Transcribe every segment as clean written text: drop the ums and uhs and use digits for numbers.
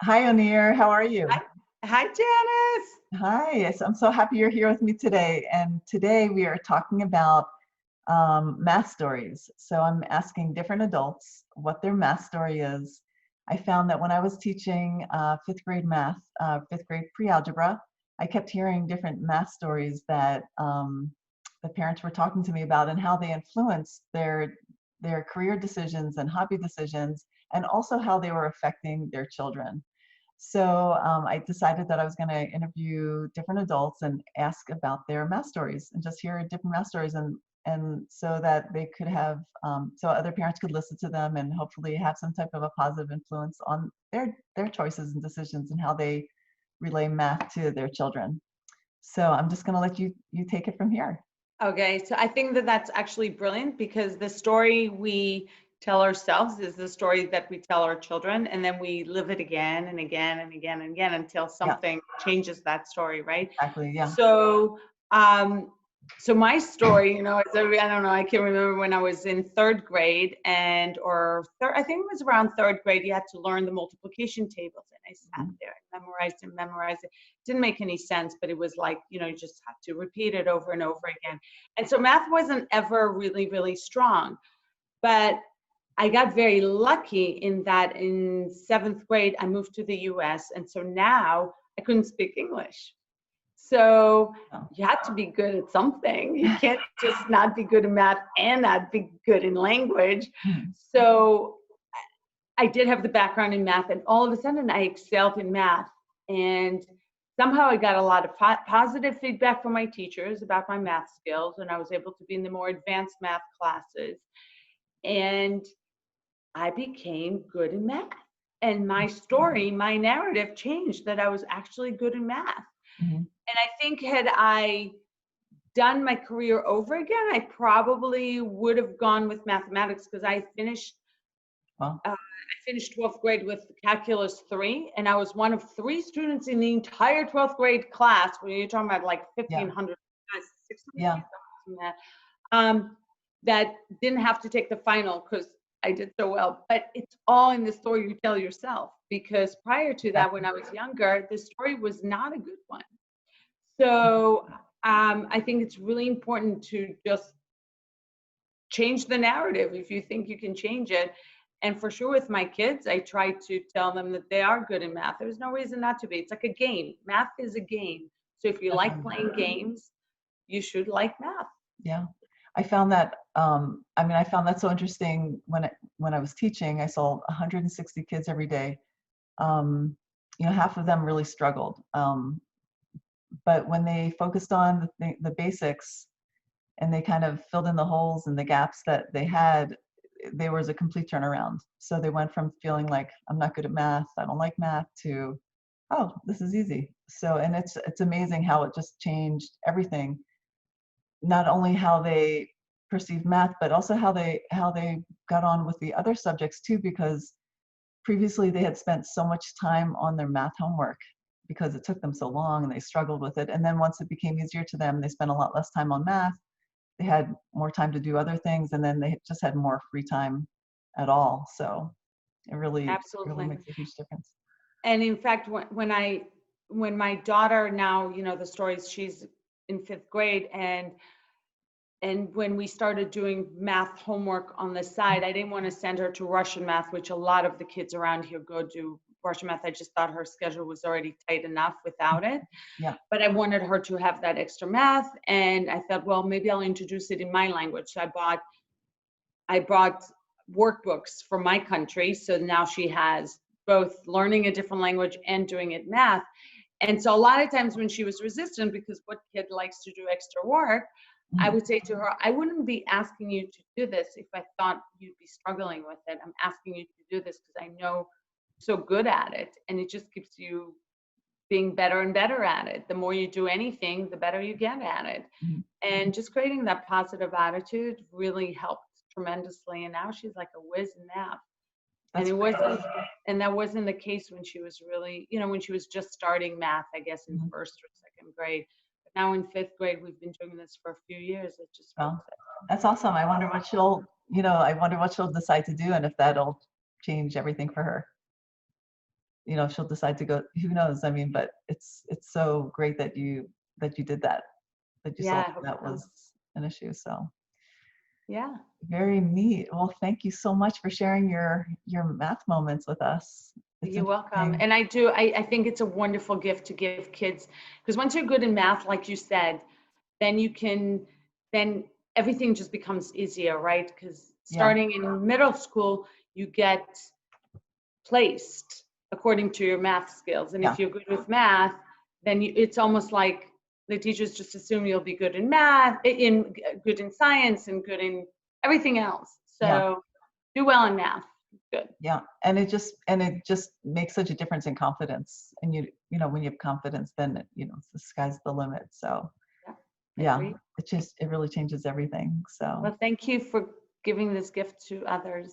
Hi, Onir. How are you? Hi, hi, Janice. Hi. Yes, I'm so happy you're here with me today. And today we are talking about math stories. So I'm asking different adults what their math story is. I found that when I was teaching fifth grade math, fifth grade pre-algebra, I kept hearing different math stories that the parents were talking to me about and how they influenced their career decisions and hobby decisions, and also how they were affecting their children. So I decided that I was going to interview different adults and ask about their math stories and just hear different math stories, and so that they could have so other parents could listen to them and hopefully have some type of a positive influence on their choices and decisions and how they relay math to their children. So I'm just going to let you take it from here. Okay, so I think that that's actually brilliant because the story we tell ourselves is the story that we tell our children, and then we live it again and again and again and again until Yeah, something changes that story, right? exactly. Yeah. So, um, so my story, I don't know, I can remember when I was in third grade I think it was around third grade, you had to learn the multiplication tables. And I sat Mhm. there and memorized it. Didn't make any sense, but it was like, you just have to repeat it over and over again. And so math wasn't ever really, really strong. But I got very lucky in that in seventh grade, I moved to the US. And so now I couldn't speak English. So Oh. you have to be good at something. You can't just not be good in math and not be good in language. Mhm. So I did have the background in math, and all of a sudden I excelled in math. And somehow I got a lot of positive feedback from my teachers about my math skills, and I was able to be in the more advanced math classes. And I became good in math. And my story, my narrative changed that I was actually good in math. Mhm. And I think had I done my career over again, I probably would have gone with mathematics because Well, I finished 12th grade with calculus 3, and I was one of 3 students in the entire 12th grade class, where you're talking about like yeah, 1,500 guys, 600 yeah. kids in that, um, that didn't have to take the final because I did so well. But it's all in the story you tell yourself, because prior to that, when Exactly. I was younger, the story was not a good one. So I think it's really important to just change the narrative if you think you can change it. And for sure, with my kids, I try to tell them that they are good in math. There's no reason not to be. It's like a game. Math is a game. So if you like Definitely. playing games, you should like math. Yeah. I found that, I found that so interesting when I was teaching. I saw 160 kids every day. Um, half of them really struggled. But when they focused on the basics and they kind of filled in the holes and the gaps that they had, there was a complete turnaround. So they went from feeling like I'm not good at math, I don't like math, to, oh, this is easy. So, and it's amazing how it just changed everything, not only how they perceived math, but also how they got on with the other subjects too, because previously they had spent so much time on their math homework because it took them so long and they struggled with it. And then once it became easier to them, they spent a lot less time on math. They had more time to do other things, and then they just had more free time at all. So it really Absolutely. makes a huge difference. And in fact, when my daughter now, the stories, she's in fifth grade, and when we started doing math homework on the side, I didn't want to send her to Russian math, which a lot of the kids around here go do Russian math. I just thought her schedule was already tight enough without it. Yeah. But I wanted her to have that extra math. And I thought, well, maybe I'll introduce it in my language. So I bought workbooks for my country. So now she has both learning a different language and doing it math. And so a lot of times when she was resistant, because what kid likes to do extra work, I Mhm. would say to her, I wouldn't be asking you to do this if I thought you'd be struggling with it. I'm asking you to do this because I know you're so good at it. And it just keeps you being better and better at it. The more you do anything, the better you get at it. Mhm. And just creating that positive attitude really helped tremendously. And now she's like a whiz in math. And That's great. and that wasn't the case when she was really, when she was just starting math, I guess in Mhm. first or second grade. But now in fifth grade, we've been doing this for a few years. It just makes Well, it. that's awesome. I wonder what she'll decide to do and if that'll change everything for her. you know, she'll decide to go, who knows? I mean, but it's so great that you did that, that you Yeah, saw I hope that so. was an issue. So Yeah. very neat. Well, thank you so much for sharing your math moments with us. It's You're welcome. interesting. And I think it's a wonderful gift to give kids, because once you're good in math, like you said, then then everything just becomes easier, right? Because Yeah, starting in middle school, you get placed according to your math skills. And yeah, if you're good with math, then it's almost like the teachers just assume you'll be good in math, good in science, and good in everything else. yeah, So do well in math. Good. yeah. And it just makes such a difference in confidence. And you know, when you have confidence, then you know, the sky's the limit. So Yeah, yeah, agree. it really changes everything. So Well, thank you for giving this gift to others.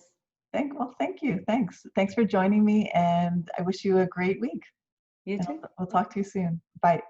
thank you. Thanks for joining me, and I wish you a great week. You And too. we'll talk to you soon. Bye.